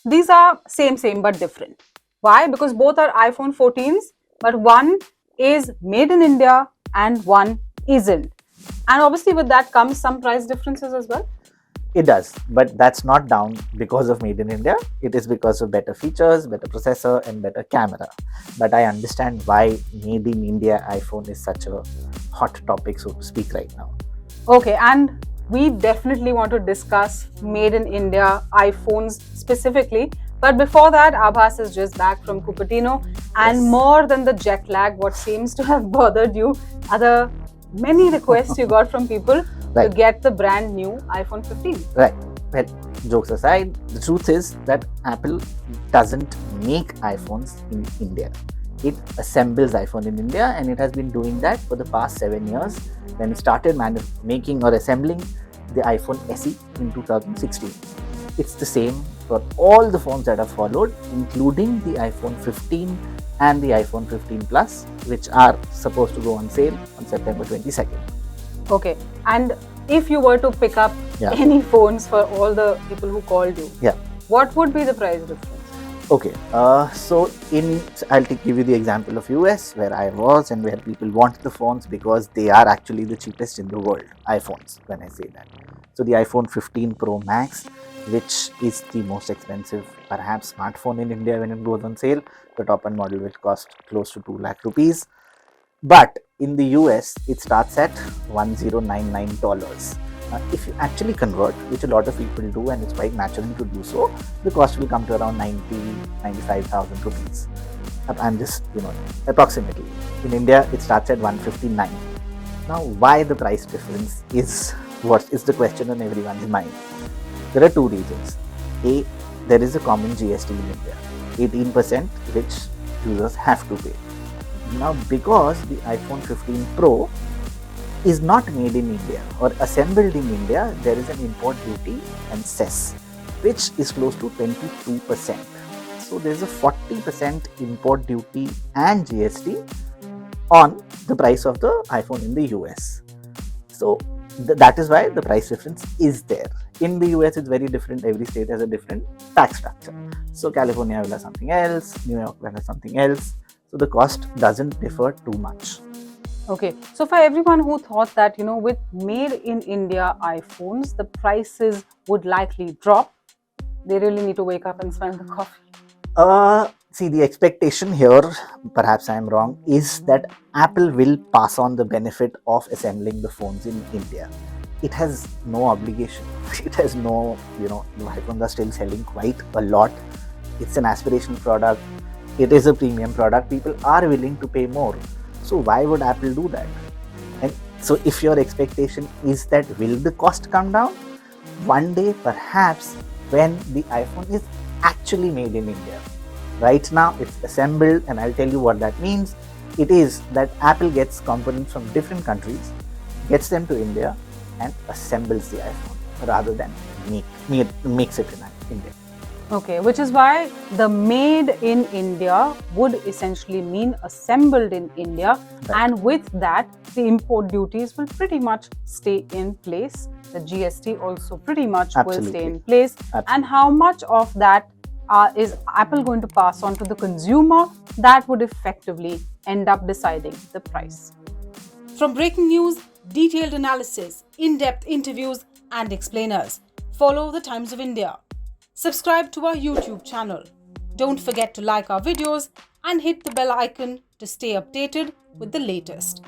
These are same but different. Why? Because both are iPhone 14s, but one is made in India and one isn't. And obviously with that comes some price differences as well. It does, but that's not down because of made in India. It is because of better features, better processor, and better camera. But I understand why made in India iPhone is such a hot topic, so to speak, right now. Okay, and we definitely want to discuss made in India iPhones specifically. But before that, Abhas is just back from Cupertino, and Yes. more than the jet lag, what seems to have bothered you are the many requests you got from people to Right. get the brand new iPhone 15. Right. Well, jokes aside, the truth is that Apple doesn't make iPhones in India. It assembles iPhone in India, and it has been doing that for the past 7 years. When it started making or assembling the iPhone SE in 2016. It's the same for all the phones that have followed, including the iPhone 15 and the iPhone 15 Plus, which are supposed to go on sale on September 22nd. Okay, and if you were to pick up Yeah. any phones for all the people who called you, Yeah. what would be the price difference? Okay, I'll give you the example of US where I was and where people want the phones because they are actually the cheapest in the world, iPhones, when I say that. So the iPhone 15 Pro Max, which is the most expensive perhaps smartphone in India when it goes on sale, the top end model will cost close to 2 lakh rupees. But in the US, it starts at $1099. If you actually convert, which a lot of people do, and it's quite natural to do so, the cost will come to around 95,000 rupees. I'm just, approximately. In India, it starts at 159. Now, why the price difference is what is the question on everyone's mind. There are two reasons. A, there is a common GST in India, 18%, which users have to pay. Now, because the iPhone 15 Pro is not made in India or assembled in India, there is an import duty and cess, which is close to 22%. So there's a 40% import duty and GST on the price of the iPhone in the US. So that is why the price difference is there. In the US, it's very different. Every state has a different tax structure. So California will have something else, New York will have something else. So the cost doesn't differ too much. Okay, so for everyone who thought that, with made in India iPhones, the prices would likely drop, they really need to wake up and smell the coffee. See, the expectation here, perhaps I'm wrong, is that Apple will pass on the benefit of assembling the phones in India. It has no obligation. It has no, the iPhones are still selling quite a lot. It's an aspirational product. It is a premium product. People are willing to pay more. So why would Apple do that? And so if your expectation is that will the cost come down? One day, perhaps, when the iPhone is actually made in India. Right now, it's assembled, and I'll tell you what that means. It is that Apple gets components from different countries, gets them to India, and assembles the iPhone rather than makes it in India. Okay, which is why the made in India would essentially mean assembled in India. Right. And with that, the import duties will pretty much stay in place. The GST also pretty much will stay in place. Absolutely. And how much of that is Apple going to pass on to the consumer, that would effectively end up deciding the price. From breaking news, detailed analysis, in-depth interviews and explainers, follow the Times of India. Subscribe to our YouTube channel. Don't forget to like our videos and hit the bell icon to stay updated with the latest.